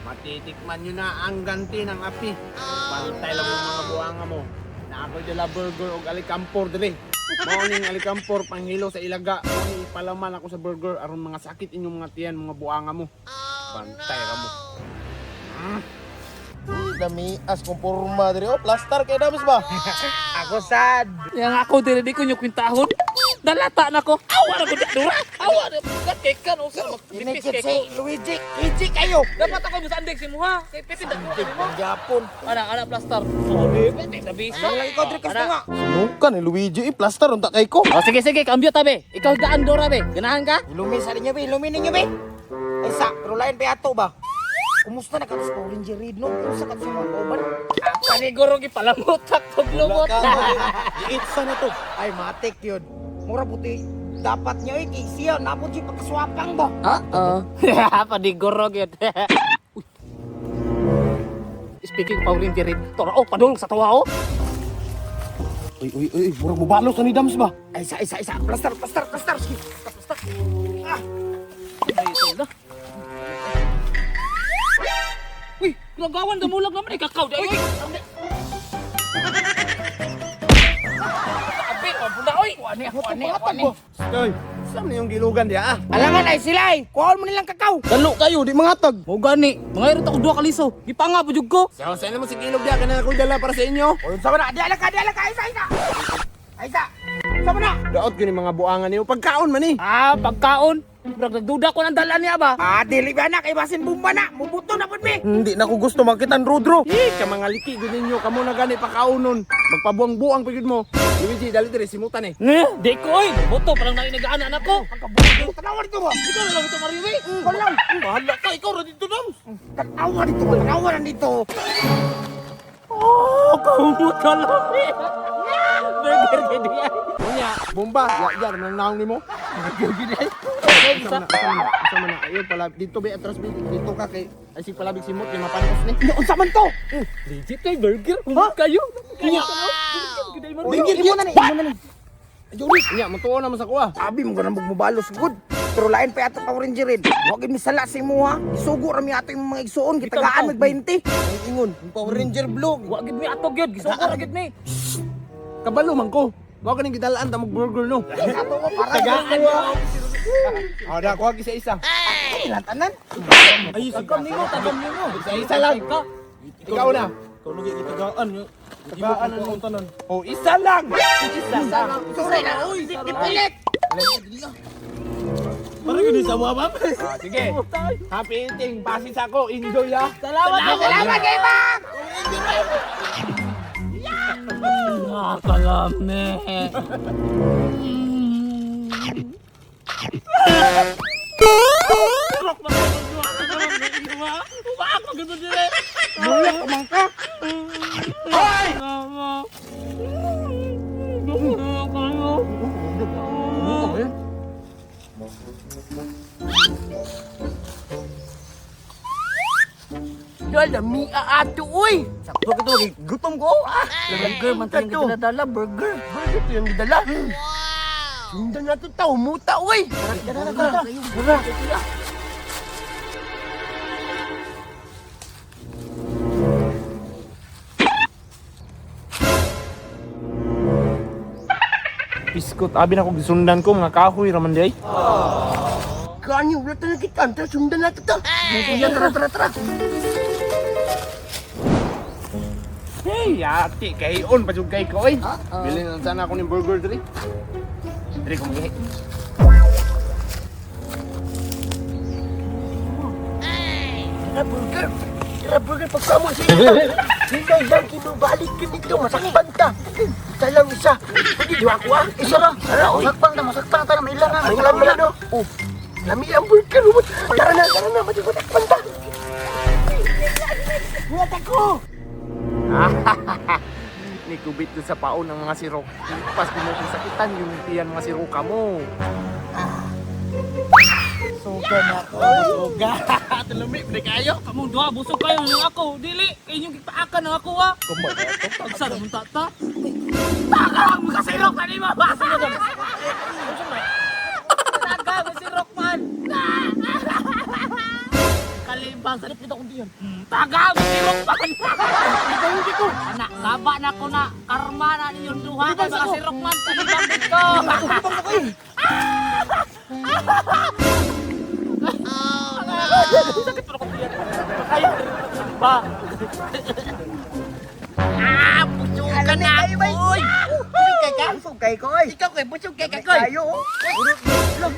Matitikman nyo na ang ganti ng api. Pantay lang ang mga buhanga mo. Na ako'y dala burger o alikampor dali. Morning alikampor, panghilo sa ilaga. Morning ipalaman ako sa burger. Aron mga sakit inyong mga tiyan, mga buhanga mo. Bantay ra mo. Dami as kong porma diri. Oh, plaster kay damis ba? Ako sad. Yang ako dili di ko nyuk pintahon. Dalata na ko. Awa na ko dura. Awa na kay kan usa magpipis kay ko. Luigi, Luigi kayo. Dapat ako musandig si muha. Kay piti da ko mo. Japon. Ana plaster. Sorry, piti da bis. Lang ikaw diri kas nga. Sunukan ni Luigi, plaster unta kay ko. Oh sige kambyo ta be. Ikaw daan Dora be. Ganahan ka? Ilumin sa ninyo be, ilumin ninyo be. Ay sa, pero lain pa ato ba? Kumusta na ka sa Orange Red no? Kumusta ka sa mga kauban? Paniguro gipalangutak tog lumot. Iitsa na to. Ay, matik yun. Mura puti. Dapat niya siya napot siya pagkaswapang ba? Oo. Paniguro gyud. Speaking Pauline Dirit, tora padulong sa tawa oh. Uy, mura mo balos ni Dams ba? Ay, isa. Plaster. Sige. Plaster. Ah. Ay, ito na. Uy, nagawan damulag naman ikakaw day. Uy. Abi, bunda oy. Ani. Oy, saan na yung gilugan diya Alangan ay sila eh. Kuhaon mo nilang kakao. Dalo kayo, di mga tag. Mo gani, mga irot ako duha kaliso. Gipanga pud jud ko. Saan naman si Gilog diya, kanina ako'y dala para sa inyo. O, sama na. Di alak ka. Isa. Sama na. Daot ko ni mga buangan niyo, pagkaon man eh. Pagkaon. Murag nagduda ko ng dala niya ba? Dili ba na kay basin bumba na. Mubuto na pud mi. Hindi na ko gusto makitan Rodro. Ka mga liki gud ninyo, kamo na gani pakaunon. Magpabuang-buang pagid mo. Luigi, dali dire simutan eh. Di ko oy. Boto parang nainagaana na ko. Tanawa dito ba? Ikaw na lang ito Mariwi. Walang. Bahala ka, ikaw ra dito Dams. Tanawa dito. Oh, kaumutan lang eh. Burger gini ay. Unya, bomba, yar nang naong nimo. Sama na ayo pala dito be atras be dito ka kay ay si palabig simot kay mapanos ni. Unsa man to? Legit kay burger. Humot kayo. Kanya. Burger Imo na ni. Joris, nya mutuo na sa kuha. Abi mo ganang magmubalos good. Pero lain pa ato Power Ranger rin. Huwag misala sa imo ha. Isugo rami ato yung mga igsuon. Kitagaan mag-20. Ang ingon, Power Ranger Blue. Wa gid mi atog gyud. Gisuko ra gid mi. Kabalo man ko. Wa ka ning gidalaan ta mag burger no. Ato mo para Tagaan mo. Da kuha isa-isa. Tanan. Ay, Tagam nimo. Isa lang. Ikaw na. Ikaw lagi kitagaan nyo. Tagaan ano tanan. Oh, isa lang. Isa lang. Suray na. Uy, pilit. Parang gini sa mga mama. Sige. Happy eating. Basis ako. Enjoy ha. Salamat kay Bang. Kalame. Buyak kumang ka. Hoy! Dami ato uy. Sakto ka to. Gutom ko. Burger man tayo yung dala burger. Burger to yung gidala. Sundan na to tao. Muta uy. Tara. Biskot, abi na ko gisundan ko mga kahoy raman di ay. Kanyo, wala tayo kita. Tara, sundan na to. Tara. Hey, ati kayon pa jud kay ko oy. Bilhin na sana ako ng burger diri. Diri ko magihi. Tara, burger. Pagkamo siya. Hindi yan, kinubalik ka nito. Masakpan ka. Isa lang isa. Pwede di ako ah. Isa lang. Tara, masakpan ta na. May ilang ah. May ilang no. Oh, lami ang burger. Tara na. Masakpan ta. Buhat ako. Ni kubit dun sa paon ng mga sirok. Pas di mo sakitan yung tiyan mga siroka mo. Suga na ako. Suga. Tulumi, pre kayo. Kamong duha busog kayo ng ako. Dili, kayo yung gipaakan ng ako ha. Pagsa na mong tata. Takang makasirok ka ni mo. Taga, masirok man. man, salip nito kung diyan. Taga, sirok man. Hindi ko. Anak, gaba na ko na. Karma na ninyong duha. Kaya baka sirok man. Talibang dito. Bang ako eh. Sakit pa ako diyan. Kaya, ba? Busugan na ako, oy. Busog kay ka? Busog kay ko eh. Ikaw kay busog kay kakoy. Kayo oh.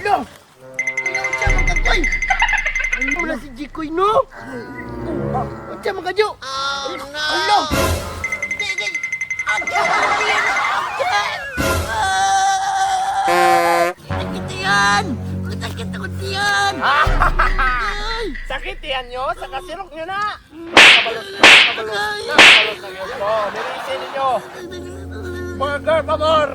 Lo. Ayaw siya magkakoy. Ano na si Jikoy no? Ano siya magkadyo? Oh no. Ano? Sakit yan! Sakit ako diyan! Sakit yan nyo, sa kasirok nyo na. Kabalot na yun ko. Nilisin ninyo. Burger, pabor.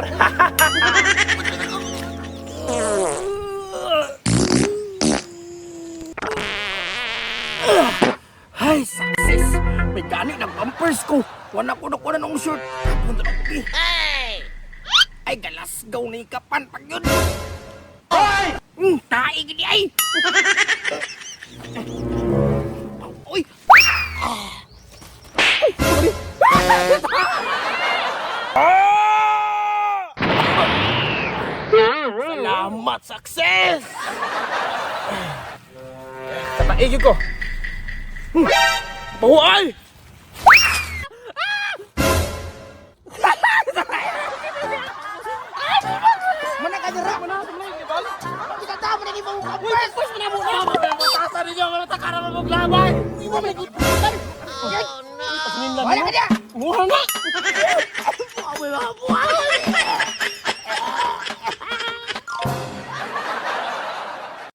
Ay, success! May gani ng bumpers ko. Wala ko na ng shirt. Punta na ko ay, galasgaw na ikapan pag yun. Hoy! Tae gini ay! Uy! Salamat, success! Sa paigid ko. Buhay! Tasa ninyo, mga takaran mo maglabay. Wala ka niya! Mura na.